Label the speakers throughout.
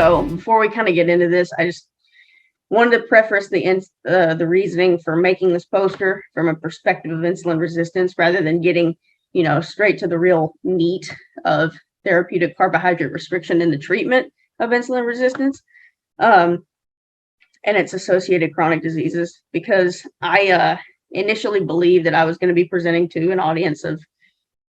Speaker 1: So before we kind of get into this, I just wanted to preface the reasoning for making this poster from a perspective of insulin resistance rather than getting, straight to the real meat of therapeutic carbohydrate restriction in the treatment of insulin resistance and its associated chronic diseases, because I initially believed that I was going to be presenting to an audience of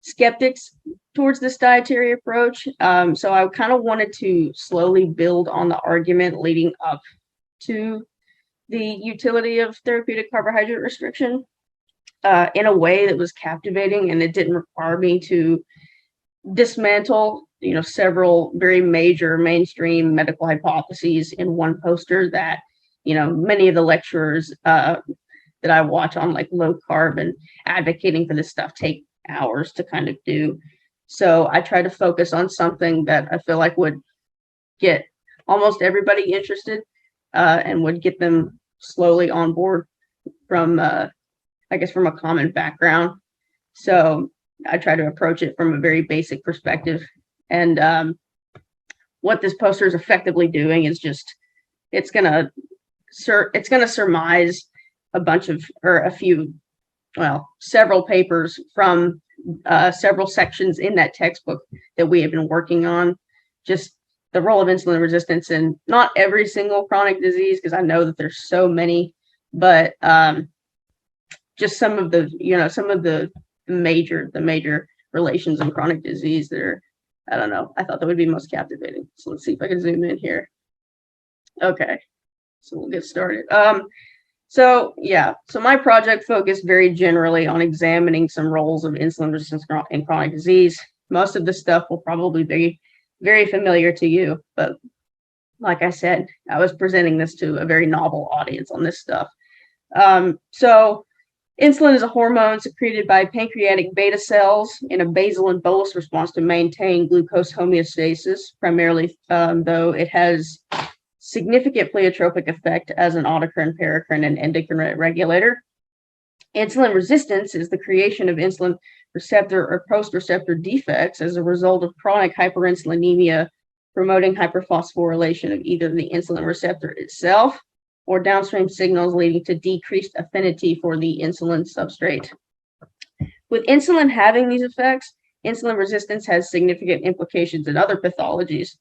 Speaker 1: skeptics towards this dietary approach. So I kind of wanted to slowly build on the argument leading up to the utility of therapeutic carbohydrate restriction in a way that was captivating, and it didn't require me to dismantle, several very major mainstream medical hypotheses in one poster that, many of the lecturers that I watch on like low carb and advocating for this stuff take hours to kind of do. So I try to focus on something that I feel like would get almost everybody interested and would get them slowly on board from, from a common background. So I try to approach it from a very basic perspective. And what this poster is effectively doing is just, it's gonna surmise several papers from several sections in that textbook that we have been working on, just the role of insulin resistance in not every single chronic disease, because I know that there's so many, but just some of the major relations in chronic disease that are, I don't know, I thought that would be most captivating. So let's see if I can zoom in here. Okay, so we'll get started. So my project focused very generally on examining some roles of insulin resistance in chronic disease. Most of this stuff will probably be very familiar to you, but like I said, I was presenting this to a very novel audience on this stuff. So insulin is a hormone secreted by pancreatic beta cells in a basal and bolus response to maintain glucose homeostasis, primarily, though it has significant pleiotropic effect as an autocrine, paracrine, and endocrine regulator. Insulin resistance is the creation of insulin receptor or post-receptor defects as a result of chronic hyperinsulinemia, promoting hyperphosphorylation of either the insulin receptor itself or downstream signals leading to decreased affinity for the insulin substrate. With insulin having these effects, insulin resistance has significant implications in other pathologies.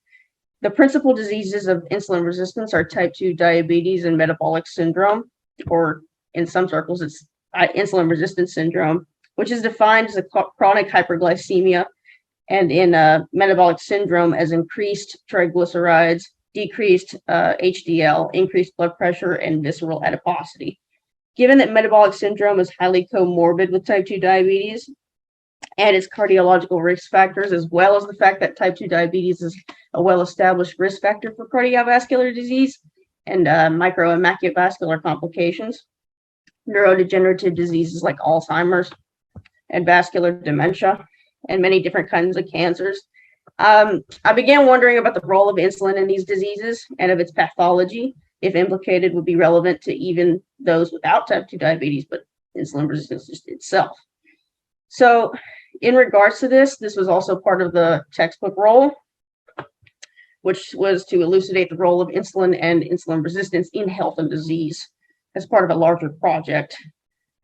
Speaker 1: The principal diseases of insulin resistance are type 2 diabetes and metabolic syndrome, or in some circles, it's insulin resistance syndrome, which is defined as a chronic hyperglycemia, and in metabolic syndrome as increased triglycerides, decreased HDL, increased blood pressure, and visceral adiposity. Given that metabolic syndrome is highly comorbid with type 2 diabetes and its cardiological risk factors, as well as the fact that type 2 diabetes is a well-established risk factor for cardiovascular disease and micro and macrovascular complications, neurodegenerative diseases like Alzheimer's and vascular dementia, and many different kinds of cancers. I began wondering about the role of insulin in these diseases and of its pathology, if implicated, would be relevant to even those without type 2 diabetes, but insulin resistance just itself. So in regards to this was also part of the textbook role, which was to elucidate the role of insulin and insulin resistance in health and disease as part of a larger project.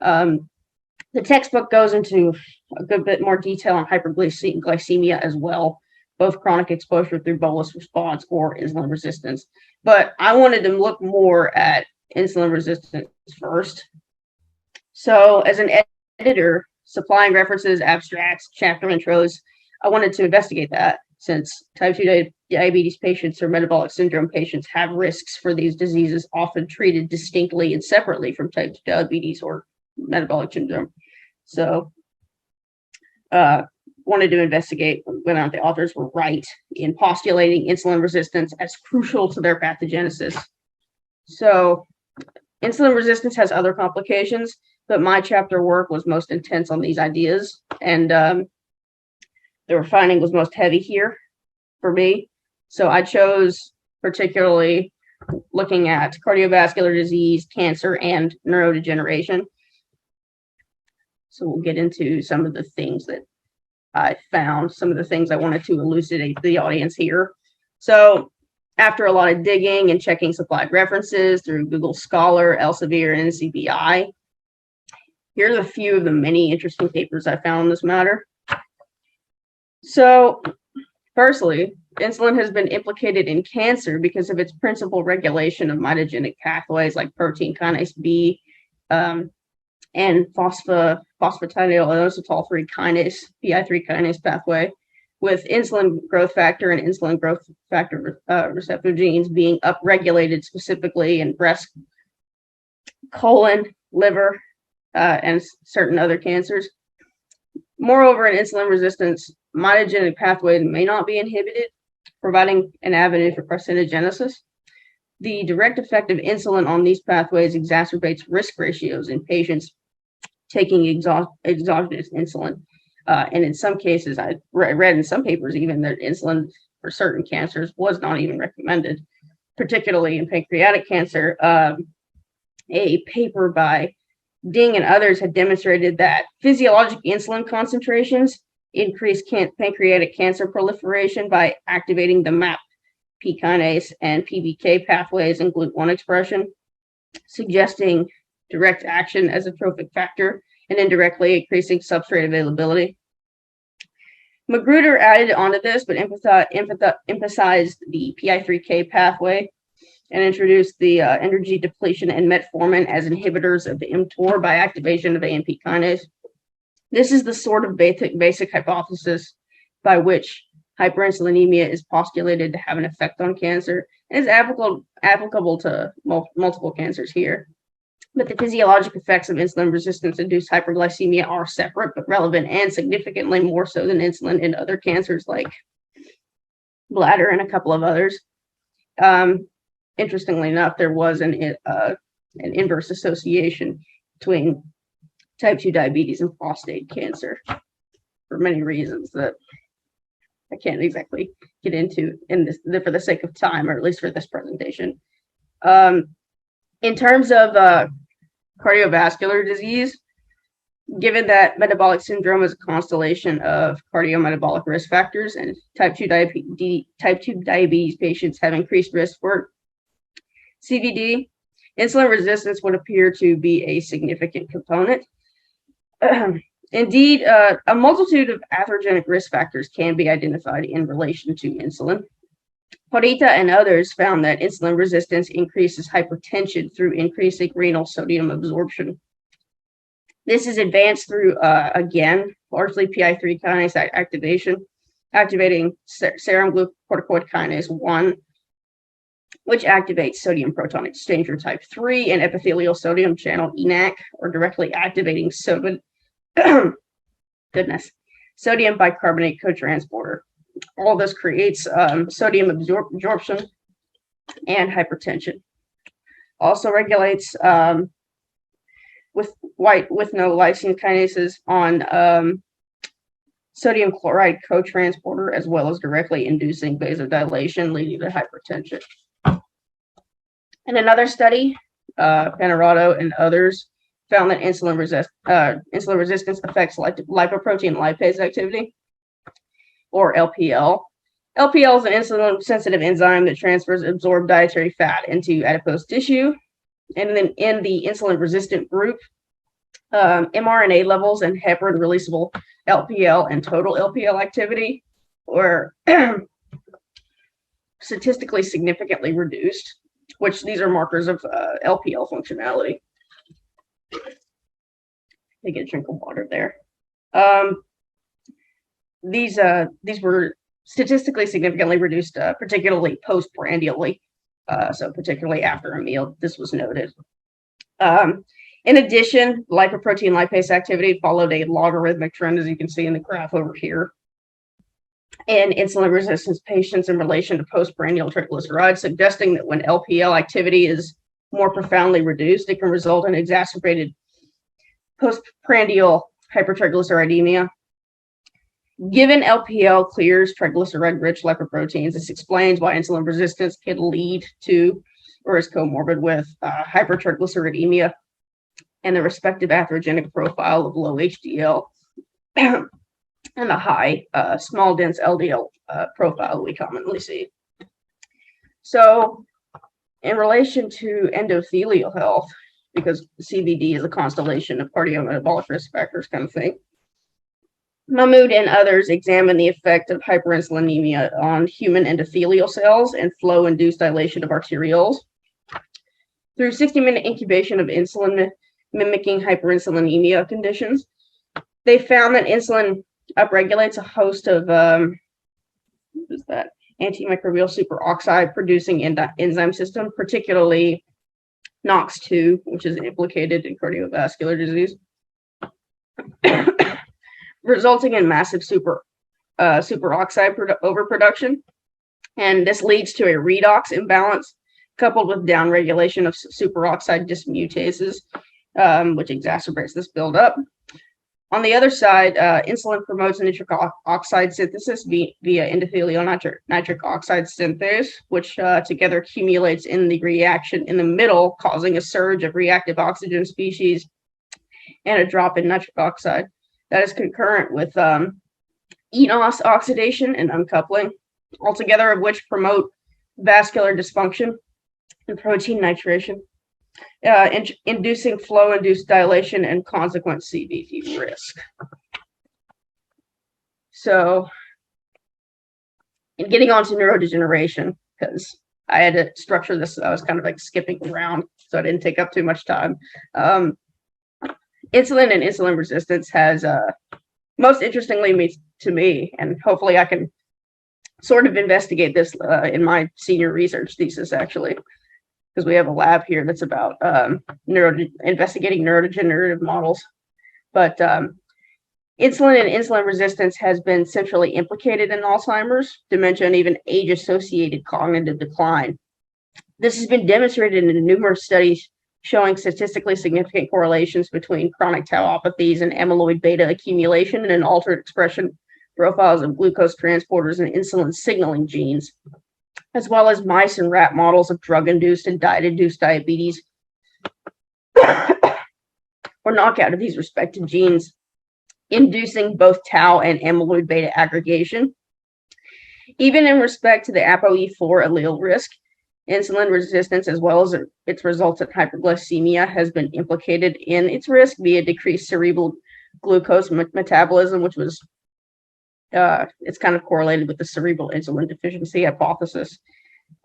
Speaker 1: The textbook goes into a good bit more detail on hyperglycemia as well, both chronic exposure through bolus response or insulin resistance. But I wanted to look more at insulin resistance first. So as an editor, supplying references, abstracts, chapter intros, I wanted to investigate that, since type 2 diabetes patients or metabolic syndrome patients have risks for these diseases often treated distinctly and separately from type 2 diabetes or metabolic syndrome. So wanted to investigate whether or not the authors were right in postulating insulin resistance as crucial to their pathogenesis. So insulin resistance has other complications, but my chapter work was most intense on these ideas, and the refining was most heavy here for me. So I chose particularly looking at cardiovascular disease, cancer, and neurodegeneration. So we'll get into some of the things that I found, some of the things I wanted to elucidate to the audience here. So After a lot of digging and checking supplied references through Google Scholar, Elsevier, and NCBI, here's a few of the many interesting papers I found on this matter. So, firstly, insulin has been implicated in cancer because of its principal regulation of mitogenic pathways like protein kinase B and phosphatidylinositol 3 kinase, PI3 kinase pathway, with insulin growth factor and insulin growth factor receptor genes being upregulated specifically in breast, colon, liver, and certain other cancers. Moreover, in insulin resistance, mitogenic pathways may not be inhibited, providing an avenue for carcinogenesis. The direct effect of insulin on these pathways exacerbates risk ratios in patients taking exogenous insulin. And in some cases, I read in some papers even that insulin for certain cancers was not even recommended, particularly in pancreatic cancer. A paper by Ding and others had demonstrated that physiologic insulin concentrations increase pancreatic cancer proliferation by activating the MAP, P kinase, and PBK pathways and GLUT1 expression, suggesting direct action as a trophic factor and indirectly increasing substrate availability. Magruder added onto this, but emphasized the PI3K pathway and introduced the energy depletion and metformin as inhibitors of the mTOR by activation of AMP kinase. This is the sort of basic hypothesis by which hyperinsulinemia is postulated to have an effect on cancer and is applicable to multiple cancers here. But the physiologic effects of insulin resistance-induced hyperglycemia are separate but relevant, and significantly more so than insulin in other cancers like bladder and a couple of others. Interestingly enough, there was an inverse association between type 2 diabetes and prostate cancer for many reasons that I can't exactly get into in this for the sake of time, or at least for this presentation. In terms of cardiovascular disease, given that metabolic syndrome is a constellation of cardiometabolic risk factors, and type 2 diabetes patients have increased risk for CVD, insulin resistance would appear to be a significant component. Indeed, a multitude of atherogenic risk factors can be identified in relation to insulin. Parita and others found that insulin resistance increases hypertension through increasing renal sodium absorption. This is advanced through, again, largely PI3 kinase activating serum glucocorticoid kinase 1, which activates sodium proton exchanger type 3 and epithelial sodium channel ENaC, or directly activating sodium bicarbonate cotransporter. All this creates sodium absorption and hypertension. Also regulates with no lysine kinases on sodium chloride cotransporter, as well as directly inducing vasodilation, leading to hypertension. In another study, Panarato and others found that insulin resistance affects lipoprotein lipase activity, or LPL. LPL is an insulin-sensitive enzyme that transfers absorbed dietary fat into adipose tissue. And then in the insulin-resistant group, mRNA levels and heparin-releasable LPL and total LPL activity were statistically significantly reduced, which these are markers of LPL functionality. Take a drink of water there. These were statistically significantly reduced, particularly postprandially, so particularly after a meal. This was noted. In addition, lipoprotein lipase activity followed a logarithmic trend, as you can see in the graph over here, in insulin resistance patients in relation to postprandial triglycerides, suggesting that when LPL activity is more profoundly reduced, it can result in exacerbated postprandial hypertriglyceridemia. Given LPL clears triglyceride-rich lipoproteins, this explains why insulin resistance can lead to or is comorbid with hypertriglyceridemia and the respective atherogenic profile of low HDL and the high small dense LDL profile we commonly see. So in relation to endothelial health, because CVD is a constellation of cardiometabolic risk factors kind of thing, Mahmoud and others examined the effect of hyperinsulinemia on human endothelial cells and flow-induced dilation of arterioles. Through 60-minute incubation of insulin mimicking hyperinsulinemia conditions, they found that insulin upregulates a host of antimicrobial superoxide producing enzyme system, particularly NOX2, which is implicated in cardiovascular disease, resulting in massive superoxide overproduction. And this leads to a redox imbalance coupled with downregulation of superoxide dismutases, which exacerbates this buildup. On the other side, insulin promotes nitric oxide synthesis via endothelial nitric oxide synthase, which together accumulates in the reaction in the middle, causing a surge of reactive oxygen species and a drop in nitric oxide. That is concurrent with eNOS oxidation and uncoupling, altogether of which promote vascular dysfunction and protein nitration, inducing flow-induced dilation and consequent CVD risk. So, in getting on to neurodegeneration, because I had to structure this, I was kind of like skipping around, so I didn't take up too much time. Insulin and insulin resistance has, most interestingly to me, and hopefully I can sort of investigate this in my senior research thesis, actually, because we have a lab here that's about investigating neurodegenerative models. But insulin and insulin resistance has been centrally implicated in Alzheimer's, dementia, and even age-associated cognitive decline. This has been demonstrated in numerous studies showing statistically significant correlations between chronic tauopathies and amyloid beta accumulation and altered expression profiles of glucose transporters and insulin signaling genes, as well as mice and rat models of drug-induced and diet-induced diabetes, or knockout of these respective genes, inducing both tau and amyloid beta aggregation. Even in respect to the ApoE4 allele risk, insulin resistance, as well as its resultant hyperglycemia, has been implicated in its risk via decreased cerebral glucose metabolism, which was it's kind of correlated with the cerebral insulin deficiency hypothesis,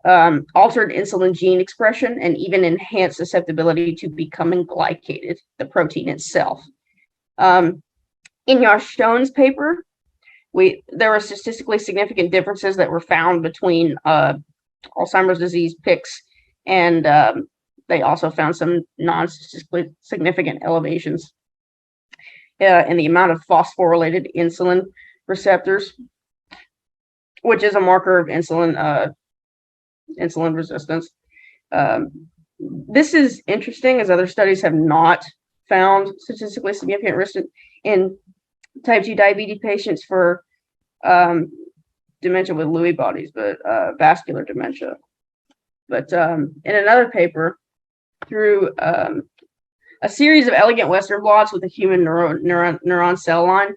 Speaker 1: altered insulin gene expression, and even enhanced susceptibility to becoming glycated, the protein itself. In Yashon's paper, there were statistically significant differences that were found between Alzheimer's disease pics, and they also found some non-statistically significant elevations in the amount of phosphorylated insulin receptors, which is a marker of insulin resistance. This is interesting, as other studies have not found statistically significant risk in type 2 diabetes patients for dementia with Lewy bodies, but vascular dementia. But in another paper, through a series of elegant Western blots with a human neuron cell line,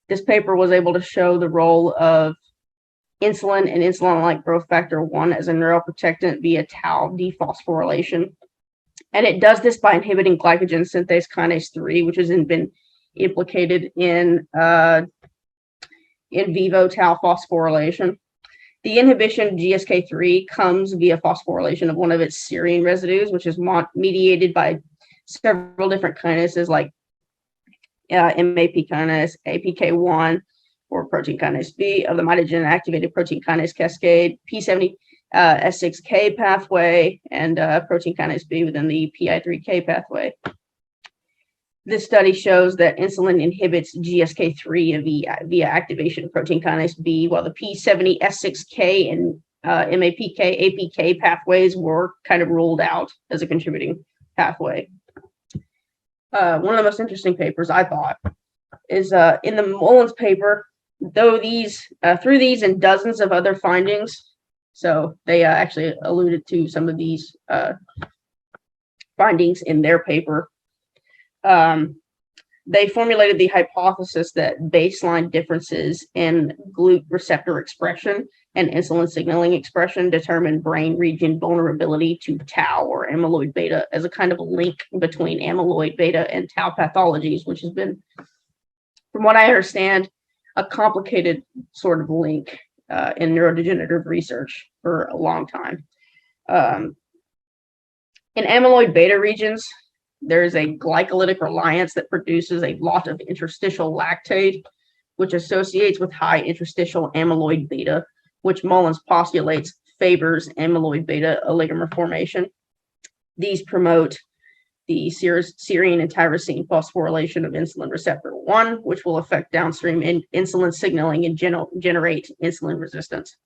Speaker 1: this paper was able to show the role of insulin and insulin-like growth factor 1 as a neuroprotectant via tau dephosphorylation. And it does this by inhibiting glycogen synthase kinase 3, which has been implicated in vivo tau phosphorylation. The inhibition of GSK3 comes via phosphorylation of one of its serine residues, which is mediated by several different kinases like MAP kinase, APK1, or protein kinase B of the mitogen activated protein kinase cascade, P70 S6K pathway, and protein kinase B within the PI3K pathway. This study shows that insulin inhibits GSK3 via activation of protein kinase B, while the P70 S6K and MAPK APK pathways were kind of ruled out as a contributing pathway. One of the most interesting papers, I thought, is in the Mullins paper. Through these and dozens of other findings, so they actually alluded to some of these they formulated the hypothesis that baseline differences in GLUT receptor expression and insulin signaling expression determine brain region vulnerability to tau or amyloid beta as a kind of a link between amyloid beta and tau pathologies, which has been, from what I understand, a complicated sort of link in neurodegenerative research for a long time. In amyloid beta regions, there is a glycolytic reliance that produces a lot of interstitial lactate, which associates with high interstitial amyloid beta, which Mullins postulates favors amyloid beta oligomer formation. These promote the serine and tyrosine phosphorylation of insulin receptor 1, which will affect downstream insulin signaling and generate insulin resistance.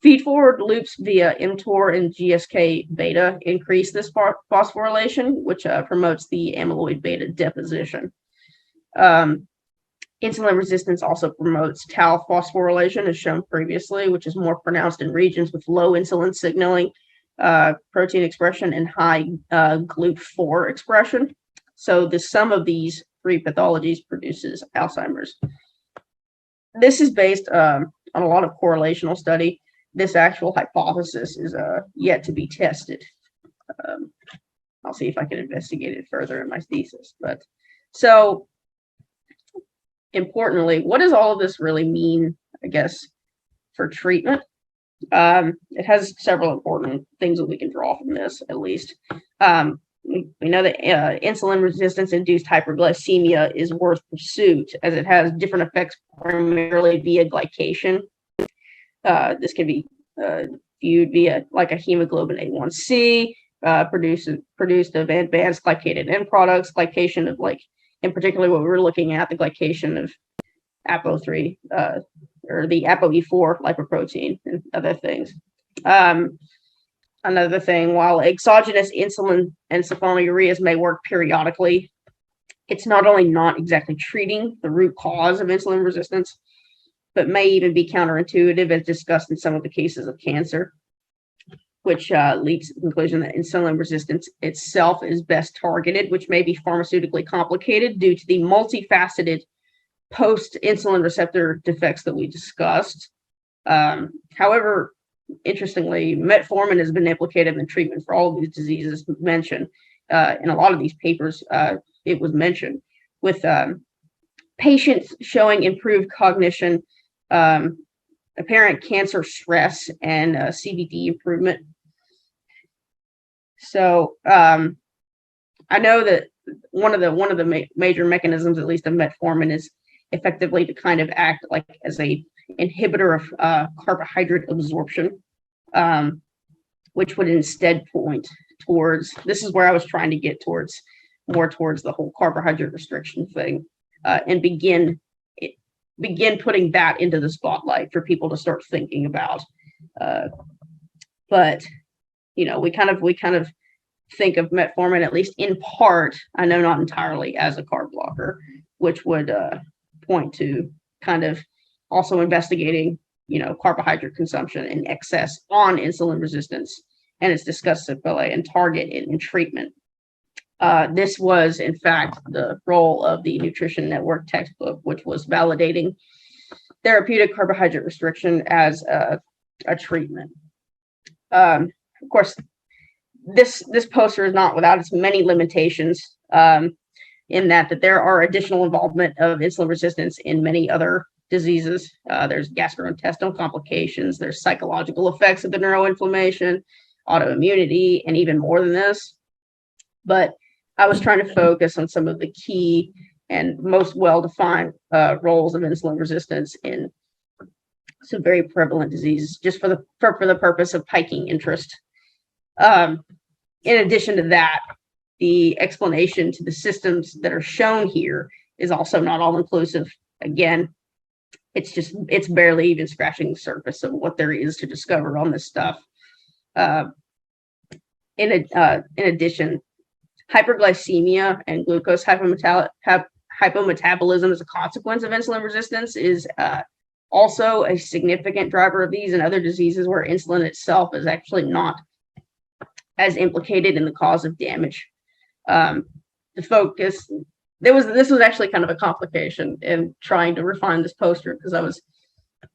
Speaker 1: Feed-forward loops via mTOR and GSK beta increase this phosphorylation, which promotes the amyloid beta deposition. Insulin resistance also promotes tau phosphorylation, as shown previously, which is more pronounced in regions with low insulin signaling, protein expression, and high GLUT4 expression. So the sum of these three pathologies produces Alzheimer's. This is based on a lot of correlational study. This actual hypothesis is yet to be tested. I'll see if I can investigate it further in my thesis. But so importantly, what does all of this really mean, I guess, for treatment? It has several important things that we can draw from this, at least. We know that insulin resistance induced hyperglycemia is worth pursuit, as it has different effects primarily via glycation. This can be viewed via like a hemoglobin A1C, produced of advanced glycated end products, glycation of, like, in particular what we're looking at, the glycation of APO3 or the ApoE4 lipoprotein and other things. Another thing, while exogenous insulin and sulfonylureas may work periodically, it's not only not exactly treating the root cause of insulin resistance, but may even be counterintuitive, as discussed in some of the cases of cancer, which leads to the conclusion that insulin resistance itself is best targeted, which may be pharmaceutically complicated due to the multifaceted post-insulin receptor defects that we discussed. However, interestingly, metformin has been implicated in the treatment for all of these diseases mentioned. In a lot of these papers, it was mentioned, with patients showing improved cognition, apparent cancer stress, and CVD improvement. So I know that one of the major mechanisms, at least of metformin, is effectively to kind of act like as a inhibitor of carbohydrate absorption, which would instead point towards, this is where I was trying to get towards, more towards the whole carbohydrate restriction thing, and begin putting that into the spotlight for people to start thinking about. But you know, we kind of think of metformin, at least in part, I know not entirely, as a carb blocker, which would point to kind of also investigating, you know, carbohydrate consumption in excess on insulin resistance and its discussability and target in treatment. This was, in fact, the role of the Nutrition Network textbook, which was validating therapeutic carbohydrate restriction as a treatment. Of course, this poster is not without its many limitations, in that there are additional involvement of insulin resistance in many other diseases. There's gastrointestinal complications, there's psychological effects of the neuroinflammation, autoimmunity, and even more than this. But I was trying to focus on some of the key and most well-defined roles of insulin resistance in some very prevalent diseases, just for the purpose of piquing interest. In addition to that, the explanation to the systems that are shown here is also not all-inclusive. Again, it's barely even scratching the surface of what there is to discover on this stuff. In addition, hyperglycemia and glucose hypometabolism as a consequence of insulin resistance is also a significant driver of these and other diseases where insulin itself is actually not as implicated in the cause of damage. The focus this was actually kind of a complication in trying to refine this poster, because I was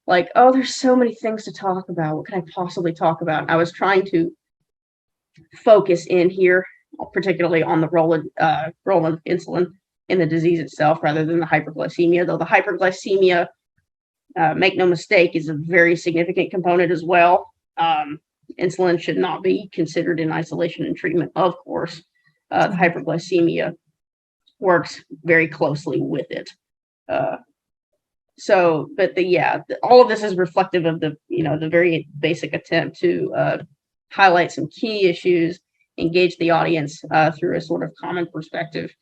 Speaker 1: like, oh, there's so many things to talk about. What can I possibly talk about? I was trying to focus in here, particularly on the role of insulin in the disease itself, rather than the hyperglycemia. Though the hyperglycemia, make no mistake, is a very significant component as well. Insulin should not be considered in isolation in treatment, of course. The hyperglycemia works very closely with it. All of this is reflective of the very basic attempt to highlight some key issues, engage the audience through a sort of common perspective,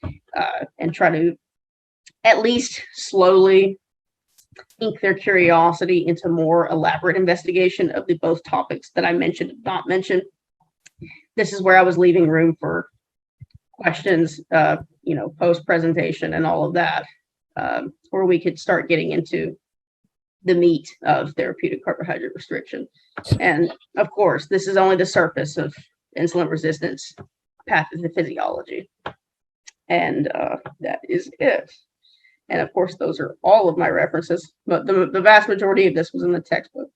Speaker 1: and try to at least slowly ink their curiosity into more elaborate investigation of the both topics that I mentioned and not mentioned. This is where I was leaving room for questions, post presentation and all of that, where we could start getting into the meat of therapeutic carbohydrate restriction. And of course, this is only the surface of insulin resistance pathophysiology. And that is it. And of course, those are all of my references, but the vast majority of this was in the textbook.